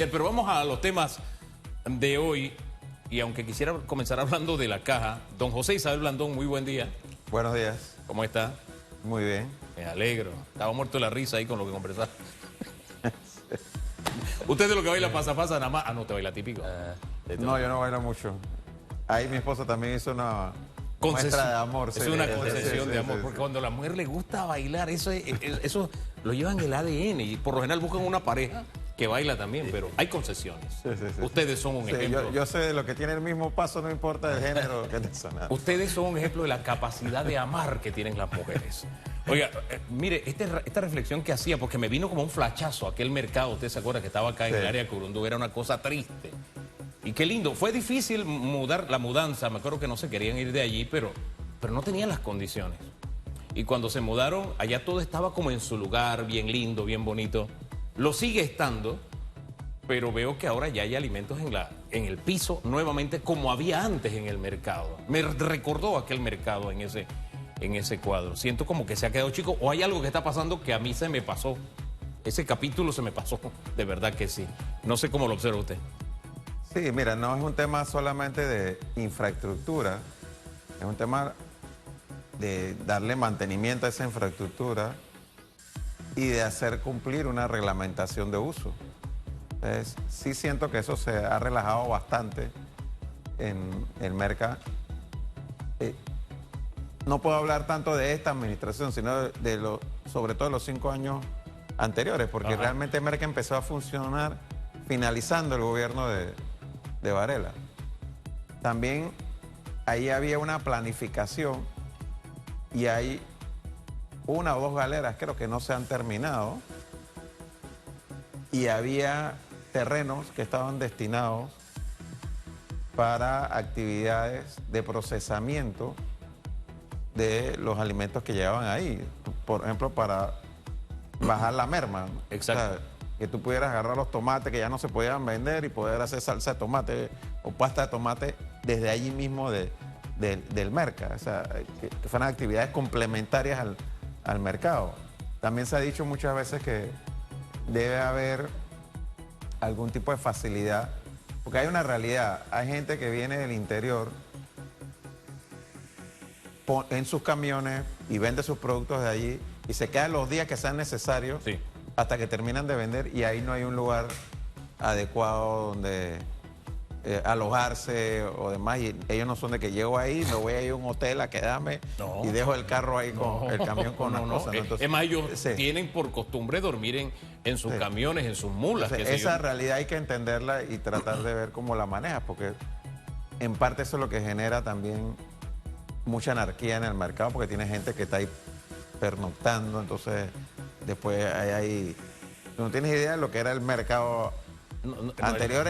Pero vamos a los temas de hoy. Y aunque quisiera comenzar hablando de la caja, don José Isabel Blandón, muy buen día. Buenos días. ¿Cómo está? Muy bien. Me alegro. Estaba muerto de la risa ahí con lo que conversaba. Usted de lo que baila pasa nada más. Ah, no, te baila típico. No, yo no bailo mucho. Ahí mi esposa también hizo una muestra de amor. Es una concesión de amor. Porque cuando a la mujer le gusta bailar, eso lo llevan en el ADN. Y por lo general buscan una pareja que baila también, pero hay concesiones. Ustedes son un ejemplo. Yo sé de lo que tiene el mismo paso, no importa el género que te suena. Ustedes son un ejemplo de la capacidad de amar que tienen las mujeres. Oiga, mire, esta reflexión que hacía, porque me vino como un flachazo aquel mercado, usted se acuerda que estaba acá en el área de Curundú, era una cosa triste. Y qué lindo, fue difícil la mudanza, me acuerdo que no se querían ir de allí, pero no tenían las condiciones. Y cuando se mudaron, allá todo estaba como en su lugar, bien lindo, bien bonito. Lo sigue estando, pero veo que ahora ya hay alimentos en el piso nuevamente como había antes en el mercado. Me recordó aquel mercado en ese cuadro. Siento como que se ha quedado chico o hay algo que está pasando que a mí se me pasó. Ese capítulo se me pasó, de verdad que sí. No sé cómo lo observa usted. Sí, mira, no es un tema solamente de infraestructura, es un tema de darle mantenimiento a esa infraestructura y de hacer cumplir una reglamentación de uso. Entonces, sí siento que eso se ha relajado bastante en el mercado. No puedo hablar tanto de esta administración, sino sobre todo de los 5 años anteriores, porque realmente Merca empezó a funcionar finalizando el gobierno de Varela. También ahí había una planificación y hay 1 o 2 galeras, creo que no se han terminado, y había terrenos que estaban destinados para actividades de procesamiento de los alimentos que llegaban ahí. Por ejemplo, para bajar la merma. Exacto. O sea, que tú pudieras agarrar los tomates que ya no se podían vender y poder hacer salsa de tomate o pasta de tomate desde allí mismo del mercado. O sea, que fueran actividades complementarias al mercado. También se ha dicho muchas veces que debe haber algún tipo de facilidad, porque hay una realidad. Hay gente que viene del interior en sus camiones y vende sus productos de allí y se quedan los días que sean necesarios hasta que terminan de vender y ahí no hay un lugar adecuado donde alojarse o demás, y ellos no son de que llego ahí, me voy a ir a un hotel a quedarme y dejo el carro ahí con el camión con las cosas. ¿No? Entonces, es más, ellos tienen por costumbre dormir en sus camiones, en sus mulas. Entonces, esa realidad hay que entenderla y tratar de ver cómo la manejas, porque en parte eso es lo que genera también mucha anarquía en el mercado, porque tiene gente que está ahí pernoctando, entonces después hay tú no tienes idea de lo que era el mercado anterior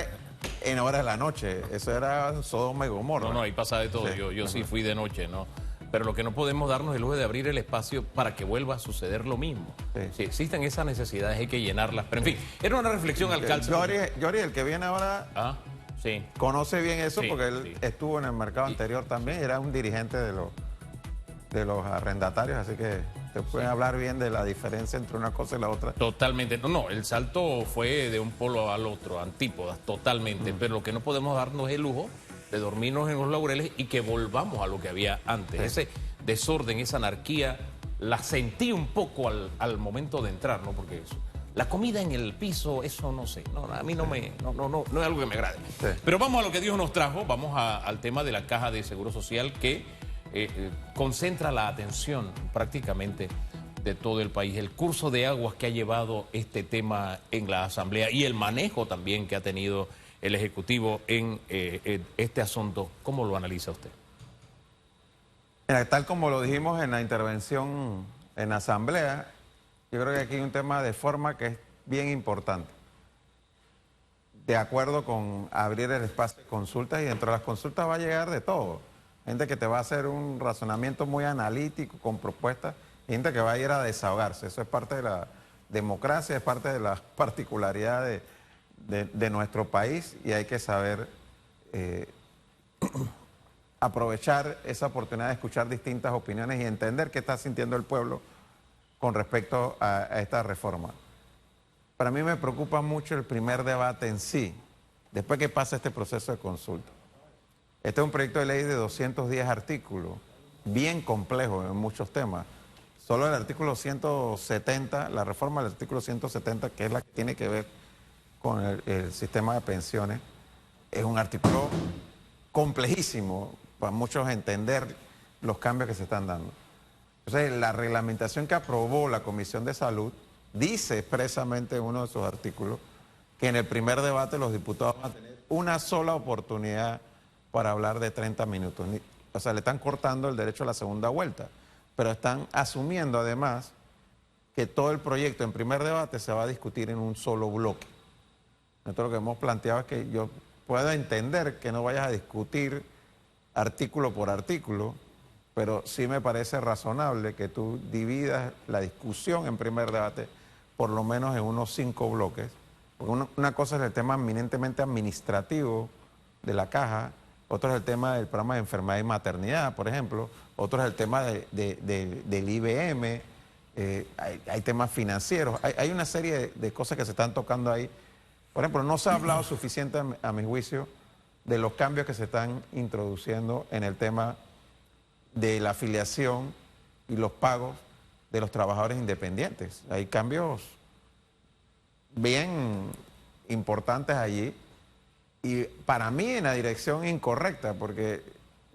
en horas de la noche. Eso era Sodoma y Gomorra. No, ahí pasa de todo. Yo sí fui de noche, ¿no? Pero lo que no podemos darnos el lujo de abrir el espacio para que vuelva a suceder lo mismo. Si existen esas necesidades hay que llenarlas. Pero en fin, era una reflexión al calce. Yori, el que viene ahora, conoce bien eso porque él estuvo en el mercado anterior también y era un dirigente de los arrendatarios, así que te pueden hablar bien de la diferencia entre una cosa y la otra. Totalmente. No, el salto fue de un polo al otro, antípodas, totalmente. Pero lo que no podemos darnos es el lujo de dormirnos en los laureles y que volvamos a lo que había antes. Ese desorden, esa anarquía, la sentí un poco al momento de entrar, ¿no? Porque la comida en el piso, eso no sé. No, a mí no es algo que me agrade. Pero vamos a lo que Dios nos trajo, vamos al tema de la Caja de Seguro Social que concentra la atención prácticamente de todo el país. El curso de aguas que ha llevado este tema en la Asamblea y el manejo también que ha tenido el Ejecutivo en este asunto, ¿cómo lo analiza usted? Mira, tal como lo dijimos en la intervención en la Asamblea, yo creo que aquí hay un tema de forma que es bien importante. De acuerdo con abrir el espacio de consultas, y dentro de las consultas va a llegar de todo. Gente que te va a hacer un razonamiento muy analítico, con propuestas, y gente que va a ir a desahogarse. Eso es parte de la democracia, es parte de las particularidades de nuestro país, y hay que saber aprovechar esa oportunidad de escuchar distintas opiniones y entender qué está sintiendo el pueblo con respecto a esta reforma. para mí me preocupa mucho el primer debate en sí, después que pasa este proceso de consulta. Este es un proyecto de ley de 210 artículos, bien complejo en muchos temas. Solo el artículo 170, la reforma del artículo 170, que es la que tiene que ver con el sistema de pensiones, es un artículo complejísimo para muchos entender los cambios que se están dando. Entonces, la reglamentación que aprobó la Comisión de Salud dice expresamente en uno de sus artículos que en el primer debate los diputados van a tener una sola oportunidad para hablar de 30 minutos. O sea, le están cortando el derecho a la segunda vuelta, pero están asumiendo además que todo el proyecto en primer debate se va a discutir en un solo bloque. Nosotros lo que hemos planteado es que yo pueda entender que no vayas a discutir artículo por artículo, pero sí me parece razonable que tú dividas la discusión en primer debate por lo menos en unos 5 bloques. Porque una cosa es el tema eminentemente administrativo de la caja, otro es el tema del programa de enfermedad y maternidad, por ejemplo, otro es el tema del IBM, hay temas financieros, hay una serie de cosas que se están tocando ahí. Por ejemplo, no se ha hablado suficiente, a mi juicio, de los cambios que se están introduciendo en el tema de la afiliación y los pagos de los trabajadores independientes. Hay cambios bien importantes allí y para mí en la dirección incorrecta, porque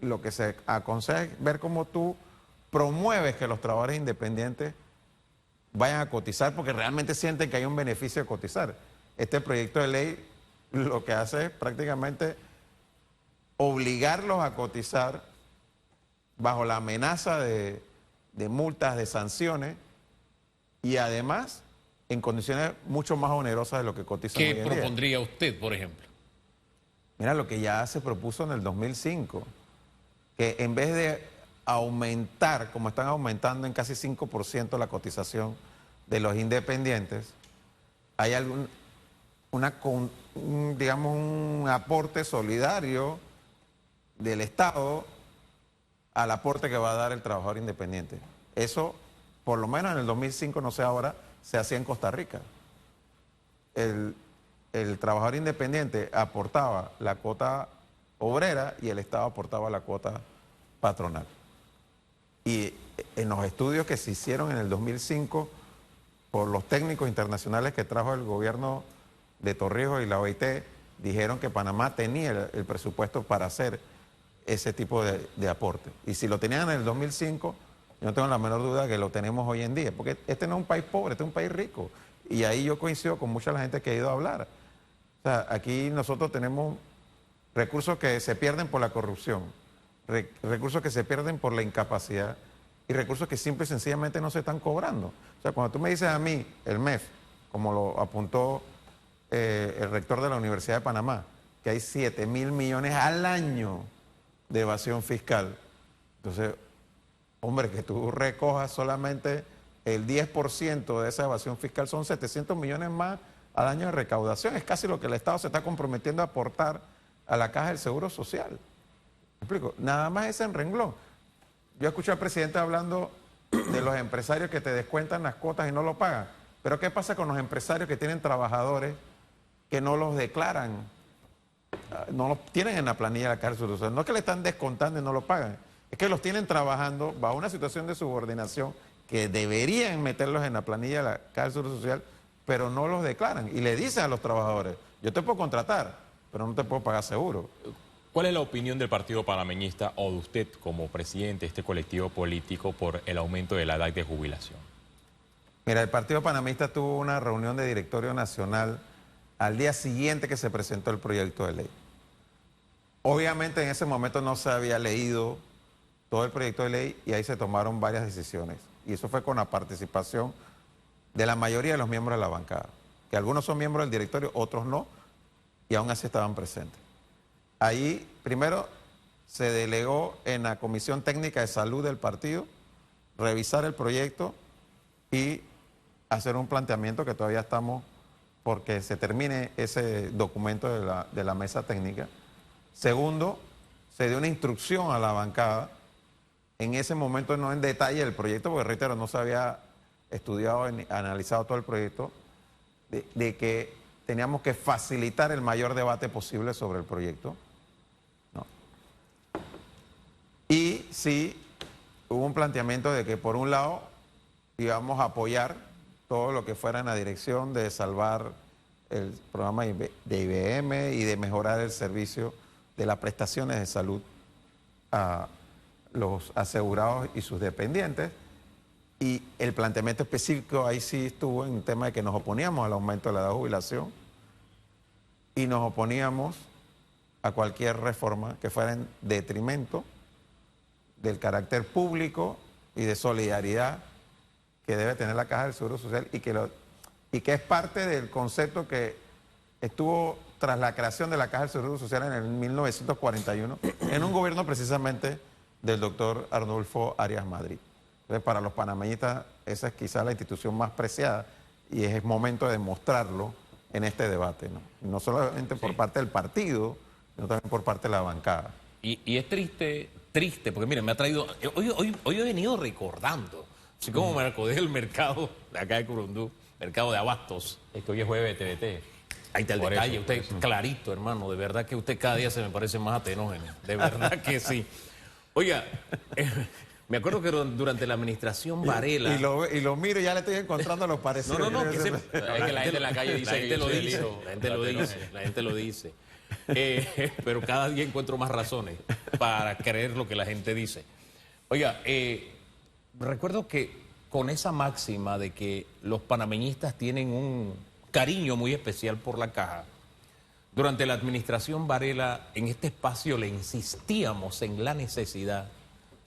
lo que se aconseja es ver cómo tú promueves que los trabajadores independientes vayan a cotizar porque realmente sienten que hay un beneficio de cotizar. Este proyecto de ley lo que hace es prácticamente obligarlos a cotizar bajo la amenaza de multas, de sanciones y además en condiciones mucho más onerosas de lo que cotizan hoy en ¿Qué día. propondría usted, por ejemplo? Mira, lo que ya se propuso en el 2005, que en vez de aumentar, como están aumentando en casi 5% la cotización de los independientes, hay digamos, un aporte solidario del Estado al aporte que va a dar el trabajador independiente. Eso, por lo menos en el 2005, no sé ahora, se hacía en Costa Rica. El trabajador independiente aportaba la cuota obrera y el Estado aportaba la cuota patronal. Y en los estudios que se hicieron en el 2005 por los técnicos internacionales que trajo el gobierno de Torrijos y la OIT, dijeron que Panamá tenía el presupuesto para hacer ese tipo de aporte. Y si lo tenían en el 2005, yo no tengo la menor duda que lo tenemos hoy en día, porque este no es un país pobre, este es un país rico. Y ahí yo coincido con mucha la gente que ha ido a hablar. O sea, aquí nosotros tenemos recursos que se pierden por la corrupción, recursos que se pierden por la incapacidad y recursos que simple y sencillamente no se están cobrando. O sea, cuando tú me dices a mí, el MEF, como lo apuntó el rector de la Universidad de Panamá, que hay 7.000 millones al año de evasión fiscal. Entonces, hombre, que tú recojas solamente el 10% de esa evasión fiscal son 700 millones más al año de recaudación. Es casi lo que el Estado se está comprometiendo a aportar a la caja del Seguro Social. ¿Me explico? Nada más ese en renglón. Yo escuché al presidente hablando de los empresarios que te descuentan las cuotas y no lo pagan. Pero ¿qué pasa con los empresarios que tienen trabajadores que no los declaran? No los tienen en la planilla de la Caja del Seguro Social. No es que le están descontando y no lo pagan. Es que los tienen trabajando bajo una situación de subordinación que deberían meterlos en la planilla de la Caja del Seguro Social, pero no los declaran. Y le dicen a los trabajadores, yo te puedo contratar, pero no te puedo pagar seguro. ¿Cuál es la opinión del Partido Panameñista o de usted como presidente de este colectivo político por el aumento de la edad de jubilación? Mira, el Partido Panameñista tuvo una reunión de directorio nacional al día siguiente que se presentó el proyecto de ley. Obviamente en ese momento no se había leído todo el proyecto de ley y ahí se tomaron varias decisiones. Y eso fue con la participación de la mayoría de los miembros de la bancada, que algunos son miembros del directorio, otros no, y aún así estaban presentes. Ahí primero se delegó en la Comisión Técnica de Salud del partido revisar el proyecto y hacer un planteamiento que todavía estamos porque se termine ese documento de la mesa técnica. Segundo, se dio una instrucción a la bancada, en ese momento no en detalle el proyecto, porque reitero, no se había estudiado ni analizado todo el proyecto, de que teníamos que facilitar el mayor debate posible sobre el proyecto. No. Y sí, hubo un planteamiento de que por un lado íbamos a apoyar todo lo que fuera en la dirección de salvar el programa de IBM y de mejorar el servicio de las prestaciones de salud a los asegurados y sus dependientes. Y el planteamiento específico ahí sí estuvo en un tema de que nos oponíamos al aumento de la edad de jubilación y nos oponíamos a cualquier reforma que fuera en detrimento del carácter público y de solidaridad que debe tener la Caja del Seguro Social y que es parte del concepto que estuvo tras la creación de la Caja del Seguro Social en el 1941, en un gobierno precisamente del doctor Arnulfo Arias Madrid. Entonces, para los panameñistas, esa es quizás la institución más preciada y es momento de demostrarlo en este debate, ¿no? No solamente por parte del partido, sino también por parte de la bancada. Y es triste, porque miren, me ha traído, hoy he venido recordando, así como me acordé del mercado de acá de Curundú, mercado de abastos. Es que hoy es jueves de TVT. Ahí está el Por detalle, eso, usted por eso. clarito, hermano, de verdad que usted cada día se me parece más atenógeno, de verdad que sí. Oiga, me acuerdo que durante la administración Varela... Y lo miro y ya le estoy encontrando los parecidos. No, que Es que la gente en la calle dice que yo soy el hijo. la gente lo dice. Pero cada día encuentro más razones para creer lo que la gente dice. Oiga, recuerdo que con esa máxima de que los panameñistas tienen un cariño muy especial por la Caja, durante la administración Varela, en este espacio le insistíamos en la necesidad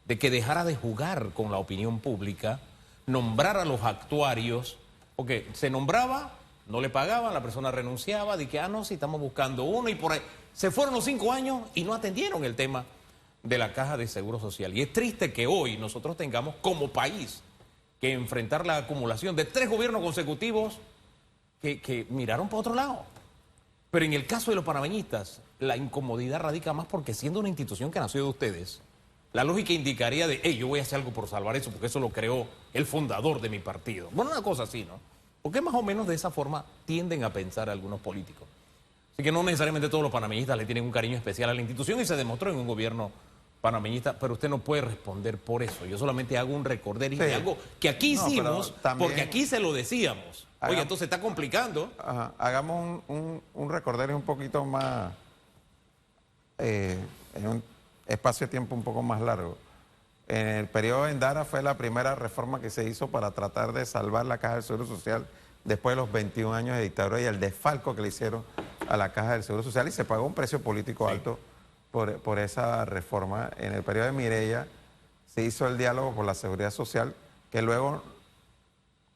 de que dejara de jugar con la opinión pública, nombrar a los actuarios, porque se nombraba, no le pagaban, la persona renunciaba, de que, no, si estamos buscando uno, y por ahí se fueron los 5 años y no atendieron el tema de la Caja de Seguro Social. Y es triste que hoy nosotros tengamos como país que enfrentar la acumulación de 3 gobiernos consecutivos que miraron por otro lado. Pero en el caso de los panameñistas, la incomodidad radica más porque siendo una institución que nació de ustedes, la lógica indicaría de, yo voy a hacer algo por salvar eso, porque eso lo creó el fundador de mi partido. Bueno, una cosa así, ¿no? Porque más o menos de esa forma tienden a pensar algunos políticos. Así que no necesariamente todos los panameñistas le tienen un cariño especial a la institución y se demostró en un gobierno panameñista, pero usted no puede responder por eso. Yo solamente hago un recorderis de algo que aquí hicimos, también, porque aquí se lo decíamos. Oye, entonces está complicando. Ajá, hagamos un recorderis un poquito más, en un espacio de tiempo un poco más largo. En el periodo de Endara fue la primera reforma que se hizo para tratar de salvar la Caja del Seguro Social después de los 21 años de dictadura y el desfalco que le hicieron a la Caja del Seguro Social y se pagó un precio político alto por esa reforma. En el periodo de Mireya se hizo el diálogo por la seguridad social que luego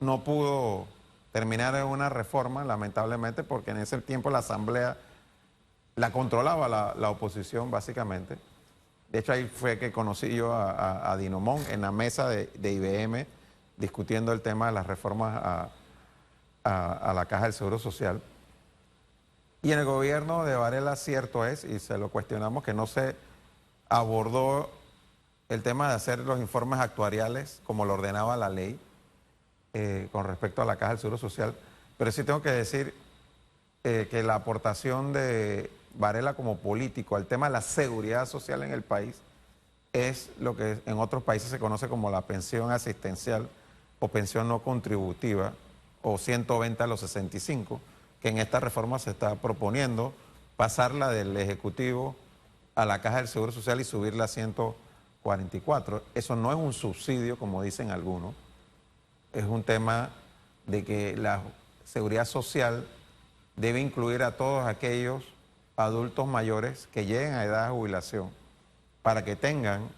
no pudo terminar en una reforma, lamentablemente, porque en ese tiempo la Asamblea la controlaba la oposición, básicamente. De hecho, ahí fue que conocí yo a Dinomón en la mesa de IBM, discutiendo el tema de las reformas a la Caja del Seguro Social. Y en el gobierno de Varela, cierto es, y se lo cuestionamos, que no se abordó el tema de hacer los informes actuariales como lo ordenaba la ley, con respecto a la Caja del Seguro Social, pero sí tengo que decir que la aportación de Varela como político al tema de la seguridad social en el país es lo que en otros países se conoce como la pensión asistencial o pensión no contributiva o 120 a los 65, que en esta reforma se está proponiendo pasarla del Ejecutivo a la Caja del Seguro Social y subirla a 144. Eso no es un subsidio, como dicen algunos. Es un tema de que la seguridad social debe incluir a todos aquellos adultos mayores que lleguen a edad de jubilación para que tengan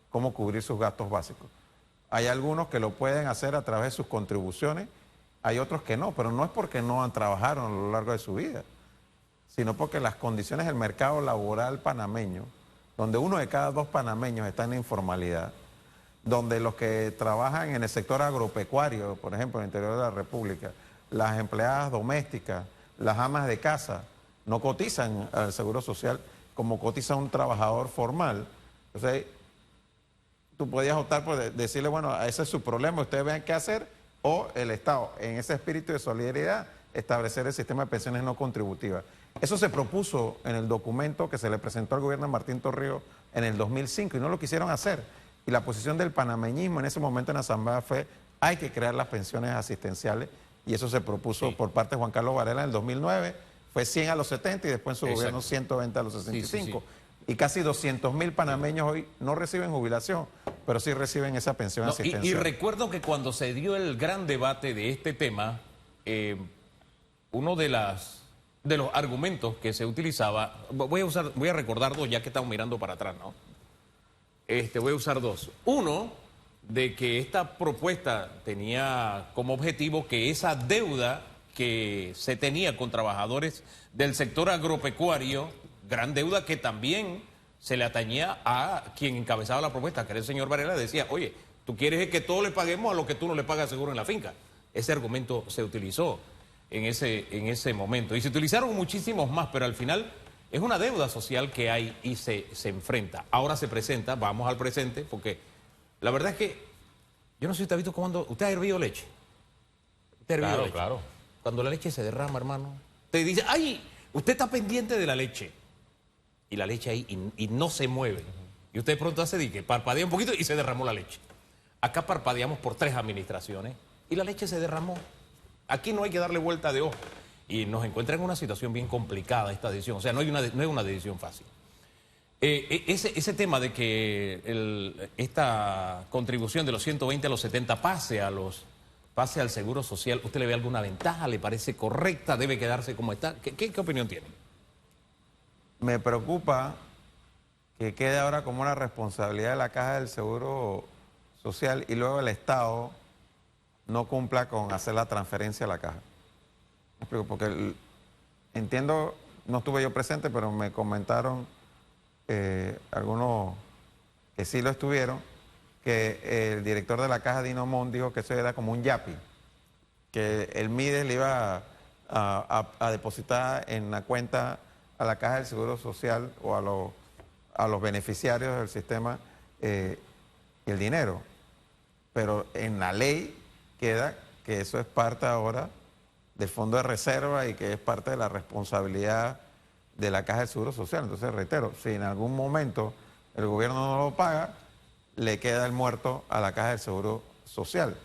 cómo cubrir sus gastos básicos. Hay algunos que lo pueden hacer a través de sus contribuciones, hay otros que no, pero no es porque no han trabajado a lo largo de su vida, sino porque las condiciones del mercado laboral panameño, donde 1 de cada 2 panameños está en la informalidad, donde los que trabajan en el sector agropecuario, por ejemplo, en el interior de la República, las empleadas domésticas, las amas de casa, no cotizan al Seguro Social como cotiza un trabajador formal. Entonces, tú podías optar por decirle, bueno, ese es su problema, ustedes vean qué hacer, o el Estado, en ese espíritu de solidaridad, establecer el sistema de pensiones no contributivas. Eso se propuso en el documento que se le presentó al gobierno de Martín Torrijos en el 2005 y no lo quisieron hacer. Y la posición del panameñismo en ese momento en la Asamblea fue: hay que crear las pensiones asistenciales, y eso se propuso por parte de Juan Carlos Varela en el 2009, fue 100 a los 70 y después en su gobierno 120 a los 65. Y casi 200.000 panameños hoy no reciben jubilación, pero sí reciben esa pensión asistencial. Y recuerdo que cuando se dio el gran debate de este tema, uno de los argumentos que se utilizaba, voy a recordar dos ya que estamos mirando para atrás, ¿no? Voy a usar dos. Uno, de que esta propuesta tenía como objetivo que esa deuda que se tenía con trabajadores del sector agropecuario, gran deuda que también se le atañía a quien encabezaba la propuesta, que era el señor Varela, decía: oye, tú quieres que todos le paguemos a lo que tú no le pagas seguro en la finca. Ese argumento se utilizó en ese momento. Y se utilizaron muchísimos más, pero al final es una deuda social que hay y se enfrenta. Ahora se presenta, vamos al presente, porque la verdad es que yo no sé si usted ha visto cuando usted ha hervido leche. Usted ha hervido leche. Claro. Cuando la leche se derrama, hermano, te dice: ay, usted está pendiente de la leche. Y la leche ahí y no se mueve. Y usted de pronto hace que parpadea un poquito y se derramó la leche. Acá parpadeamos por 3 administraciones y la leche se derramó. Aquí no hay que darle vuelta de ojo. Y nos encuentra en una situación bien complicada esta decisión. O sea, no es una decisión fácil. Ese tema de que esta contribución de los 120 a los 70 pase al Seguro Social, ¿usted le ve alguna ventaja? ¿Le parece correcta? ¿Debe quedarse como está? ¿Qué opinión tiene? Me preocupa que quede ahora como una responsabilidad de la Caja del Seguro Social y luego el Estado no cumpla con hacer la transferencia a la Caja. Me explico, porque entiendo, no estuve yo presente, pero me comentaron algunos que sí lo estuvieron, que el director de la Caja, Dino Mon, dijo que eso era como un yapi, que el Mides le iba a depositar en la cuenta a la Caja del Seguro Social o a los beneficiarios del sistema el dinero. Pero en la ley queda que eso es parte ahora del Fondo de Reserva y que es parte de la responsabilidad de la Caja del Seguro Social. Entonces, reitero, si en algún momento el gobierno no lo paga, le queda el muerto a la Caja del Seguro Social.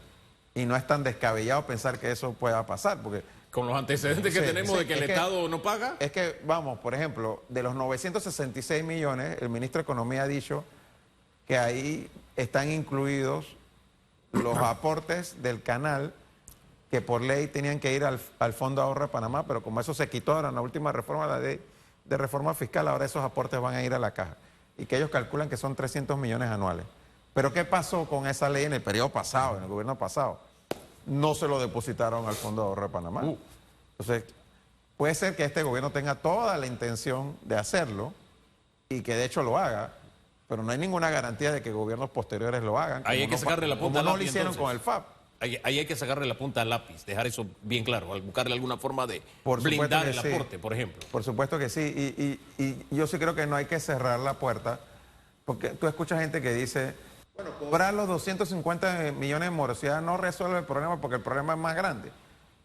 Y no es tan descabellado pensar que eso pueda pasar, porque con los antecedentes que tenemos de que el Estado no paga. Es que, vamos, por ejemplo, de los 966 millones, el ministro de Economía ha dicho que ahí están incluidos los aportes del canal que por ley tenían que ir al Fondo de Ahorro de Panamá, pero como eso se quitó ahora en la última reforma, la ley de reforma fiscal, ahora esos aportes van a ir a la Caja. Y que ellos calculan que son 300 millones anuales. Pero ¿qué pasó con esa ley en el periodo pasado, en el gobierno pasado? No se lo depositaron al Fondo de Ahorro de Panamá. Entonces, puede ser que este gobierno tenga toda la intención de hacerlo y que de hecho lo haga, pero no hay ninguna garantía de que gobiernos posteriores lo hagan. Ahí hay que sacarle la punta al lápiz. Como no lo hicieron con el FAP. Ahí hay que sacarle la punta al lápiz, dejar eso bien claro, buscarle alguna forma de blindar el aporte, por ejemplo. Por supuesto que sí, y yo sí creo que no hay que cerrar la puerta, porque tú escuchas gente que dice: bueno, cobrar los 250 millones de morosidad no resuelve el problema porque el problema es más grande.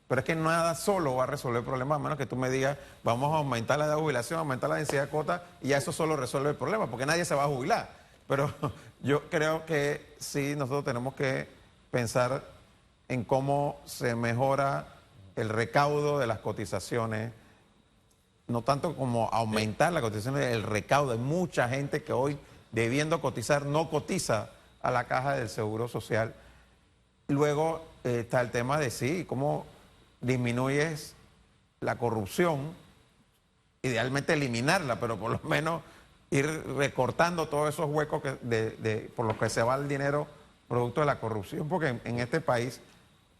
Pero es que nada solo va a resolver el problema, a menos que tú me digas: vamos a aumentar la edad de jubilación, aumentar la densidad de cuotas, y ya eso solo resuelve el problema, porque nadie se va a jubilar. Pero yo creo que sí, nosotros tenemos que pensar en cómo se mejora el recaudo de las cotizaciones, no tanto como aumentar la cotización, el recaudo. Hay mucha gente que hoy, debiendo cotizar, no cotiza a la Caja del Seguro Social. Luego está el tema de sí, cómo disminuyes la corrupción, idealmente eliminarla, pero por lo menos ir recortando todos esos huecos por los que se va el dinero producto de la corrupción, porque en este país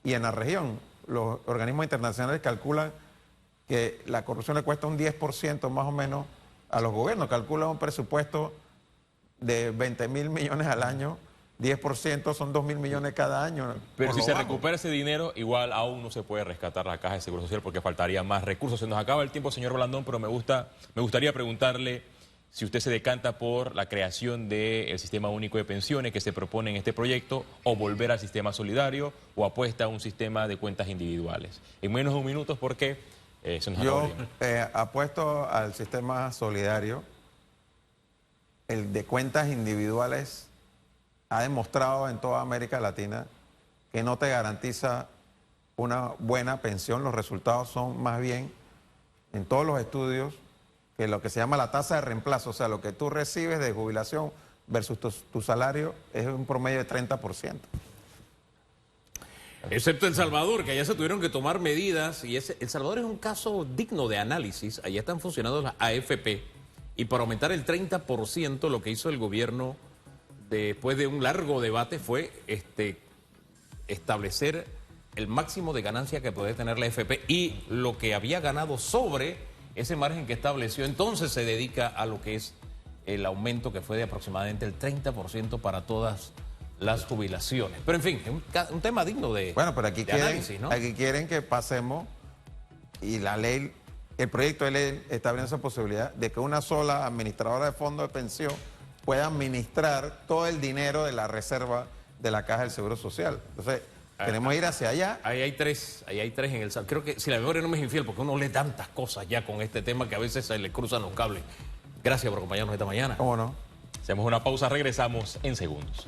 y en la región los organismos internacionales calculan que la corrupción le cuesta un 10% más o menos a los gobiernos. Calculan un presupuesto de 20.000 millones al año, 10% son 2.000 millones cada año. Pero si se recupera ese dinero, igual aún no se puede rescatar la Caja de Seguro Social porque faltaría más recursos. Se nos acaba el tiempo, señor Blandón, pero me gustaría preguntarle si usted se decanta por la creación del sistema único de pensiones que se propone en este proyecto, o volver al sistema solidario, o apuesta a un sistema de cuentas individuales. En menos de un minuto, porque se nos acabó el tiempo. Apuesto al sistema solidario. El de cuentas individuales ha demostrado en toda América Latina que no te garantiza una buena pensión. Los resultados son más bien, en todos los estudios, que lo que se llama la tasa de reemplazo, o sea, lo que tú recibes de jubilación versus tu salario, es un promedio de 30%. Excepto El Salvador, que allá se tuvieron que tomar medidas, y El Salvador es un caso digno de análisis. Allá están funcionando las AFP, y para aumentar el 30%, lo que hizo el gobierno después de un largo debate fue establecer el máximo de ganancia que puede tener la AFP, y lo que había ganado sobre ese margen que estableció, entonces se dedica a lo que es el aumento que fue de aproximadamente el 30% para todas las jubilaciones. Pero en fin, es un tema digno de, bueno, pero aquí quieren, análisis, ¿no? Aquí quieren que pasemos, y la ley, el proyecto de ley está abriendo esa posibilidad de que una sola administradora de fondo de pensión pueda administrar todo el dinero de la reserva de la Caja del Seguro Social. Entonces, queremos ir hacia allá. Ahí hay tres en el... Creo que si la memoria no me es infiel, porque uno lee tantas cosas ya con este tema que a veces se le cruzan los cables. Gracias por acompañarnos esta mañana. ¿Cómo no? Hacemos una pausa, regresamos en segundos.